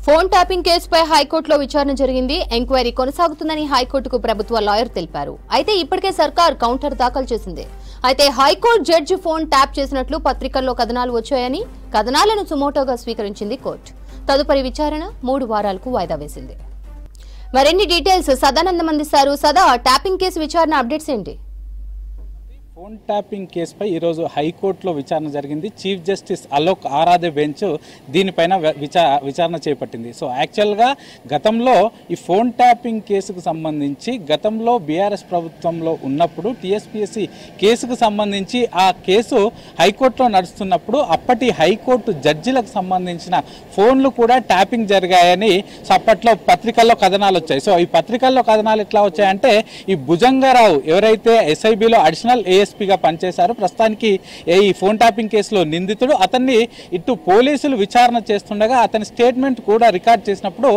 Phone tapping కేసుపై హైకోర్టులో విచారణ జరిగింది. ఎంక్వైరీ కొనసాగుతుందని హైకోర్టుకు ప్రభుత్వ లాయర్ తెలిపారు. అయితే ఇప్పటికే సర్కార్ కౌంటర్ దాఖలు చేసింది. అయితే హైకోర్టు జడ్జి ఫోన్ ట్యాప్ చేసినట్లు పత్రికల్లో కథనాలు వచ్చాయని కథనాలను సుమోటోగా స్వీకరించింది కోర్టు. తదుపరి విచారణ 3 వారాలకు వాయిదా వేసింది. మరిన్ని డీటెయిల్స్ సదానందం అందిస్తారు. సదా, ట్యాపింగ్ కేసు విచారణ అప్డేట్స్ ఏంటి? ఫోన్ ట్యాపింగ్ కేసుపై ఈరోజు హైకోర్టులో విచారణ జరిగింది. Chief justice Alok Aradhe bench దీనిపైన విచారణ చేపట్టింది. సో యాక్చువల్గా గతంలో ఈ ఫోన్ ట్యాపింగ్ కేసుకు సంబంధించి గతంలో బీఆర్ఎస్ ప్రభుత్వంలో ఉన్నప్పుడు టీఎస్పీఎస్సీ కేసుకు సంబంధించి ఆ కేసు హైకోర్టులో నడుస్తున్నప్పుడు అప్పటి హైకోర్టు జడ్జిలకు సంబంధించిన ఫోన్లు కూడా ట్యాపింగ్ జరిగాయని అప్పట్లో పత్రికల్లో కథనాలు వచ్చాయి. సో ఈ పత్రికల్లో కథనాలు ఎట్లా వచ్చాయంటే ఈ భుజంగారావు ఎవరైతే ఎస్ఐబిలో అడిషనల్ ఏఎస్పీగా పనిచేశారు, ప్రస్తుతానికి ఈ ఫోన్ ట్యాపింగ్ కేసులో నిందితుడు, అతన్ని ఇటు పోలీసులు విచారణ చేస్తుండగా అతని స్టేట్మెంట్ కూడా రికార్డ్ చేసినప్పుడు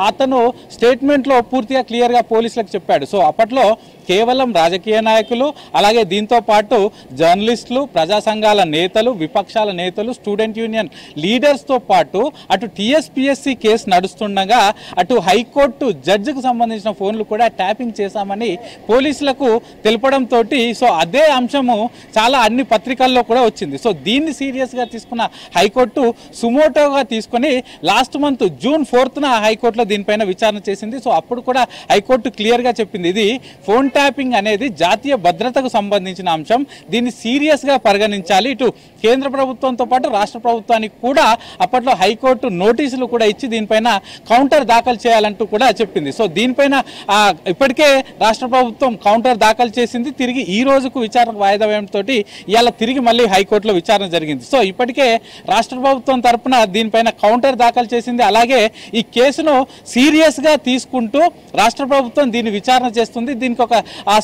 అతను స్టేట్మెంట్లో పూర్తిగా క్లియర్గా పోలీసులకు చెప్పాడు. సో అప్పట్లో కేవలం రాజకీయ నాయకులు, అలాగే దీంతో పాటు జర్నలిస్టులు, ప్రజా సంఘాల నేతలు, విపక్షాల నేతలు, స్టూడెంట్ యూనియన్ లీడర్స్తో పాటు అటు టీఎస్పీఎస్సీ కేసు నడుస్తుండగా అటు హైకోర్టు జడ్జికి సంబంధించిన ఫోన్లు కూడా ట్యాపింగ్ చేశామని పోలీసులకు తెలపడంతో సో అదే అంశము చాలా అన్ని పత్రికల్లో కూడా వచ్చింది. సో దీన్ని సీరియస్గా తీసుకున్న హైకోర్టు సుమోటోగా తీసుకొని లాస్ట్ మంత్ జూన్ 4న హైకోర్టులో దీనిపైన విచారణ చేసింది. సో అప్పుడు కూడా హైకోర్టు క్లియర్గా చెప్పింది, ఇది ఫోన్ ట్యాపింగ్ అనేది జాతీయ భద్రతకు సంబంధించిన అంశం, దీన్ని సీరియస్గా పరిగణించాలి. ఇటు కేంద్ర ప్రభుత్వంతో పాటు రాష్ట్ర ప్రభుత్వానికి కూడా అప్పట్లో హైకోర్టు నోటీసులు కూడా ఇచ్చి దీనిపైన కౌంటర్ దాఖలు చేయాలంటూ కూడా చెప్పింది. సో దీనిపైన ఇప్పటికే రాష్ట్ర ప్రభుత్వం కౌంటర్ దాఖలు చేసింది. తిరిగి ఈ రోజుకు విచారణ వాయిదా వేయడంతో ఇవాళ తిరిగి మళ్ళీ హైకోర్టులో విచారణ జరిగింది. సో ఇప్పటికే రాష్ట్ర ప్రభుత్వం తరఫున దీనిపైన కౌంటర్ దాఖలు చేసింది. అలాగే ఈ కేసును సీరియస్గా తీసుకుంటూ రాష్ట్ర ప్రభుత్వం దీన్ని విచారణ చేస్తుంది. దీనికి ఒక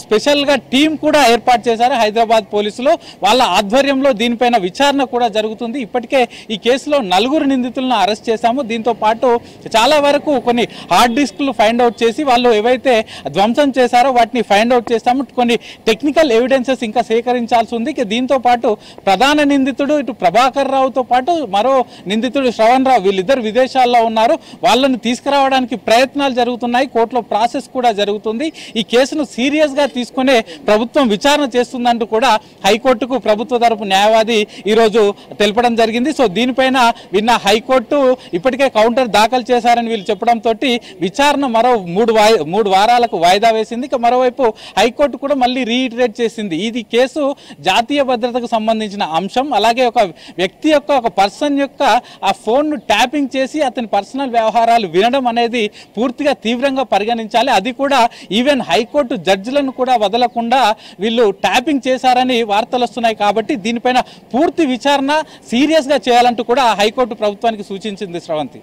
స్పెషల్గా టీం కూడా ఏర్పాటు చేశారు హైదరాబాద్ పోలీసులు, వాళ్ళ ఆధ్వర్యంలో దీనిపైన విచారణ కూడా జరుగుతుంది. ఇప్పటికే ఈ కేసులో 4 నిందితులను అరెస్ట్ చేశాము. దీంతో పాటు చాలా వరకు కొన్ని హార్డ్ డిస్క్లు ఫైండ్ అవుట్ చేసి వాళ్ళు ఏవైతే ధ్వంసం చేశారో వాటిని ఫైండ్ అవుట్ చేశాము. కొన్ని టెక్నికల్ ఎవిడెన్సెస్ ఇంకా సేకరించాల్సి ఉంది. దీంతో పాటు ప్రధాన నిందితుడు ఇటు ప్రభాకర్ రావుతో పాటు మరో నిందితుడు శ్రవణ్ రావు, వీళ్ళిద్దరు విదేశాల్లో ఉన్నారు. వాళ్ళని తీసుకురావడానికి ప్రయత్నాలు జరుగుతున్నాయి. కోర్టులో ప్రాసెస్ కూడా జరుగుతుంది. ఈ కేసును సీరియస్గా తీసుకునే ప్రభుత్వం విచారణ చేస్తుందంటూ కూడా హైకోర్టుకు ప్రభుత్వ తరపు న్యాయవాది ఈరోజు తెలపడం జరిగింది. సో దీనిపైన విన్న హైకోర్టు ఇప్పటికే కౌంటర్ దాఖలు చేశారని వీళ్ళు చెప్పడంతో విచారణ మరో 3 వారాలకు వాయిదా వేసింది. ఇక మరోవైపు హైకోర్టు కూడా మళ్ళీ రీఇటరేట్ చేసింది, ఇది కేసు జాతీయ భద్రతకు సంబంధించిన అంశం, అలాగే ఒక వ్యక్తి యొక్క ఒక పర్సన్ యొక్క ఆ ఫోన్ను ట్యాపింగ్ చేసి అతని పర్సనల్ వ్యవహారాలు వినడం అనేది పూర్తిగా తీవ్రంగా పరిగణించాలి. అది కూడా ఈవెన్ హైకోర్టు జడ్జిలను కూడా వదలకుండా వీళ్ళు ట్యాపింగ్ చేశారని వార్తలు వస్తున్నాయి. కాబట్టి దీనిపైన పూర్తి విచారణ సీరియస్గా చేయాలంటూ కూడా హైకోర్టు ప్రభుత్వానికి సూచించింది. శ్రవంతి.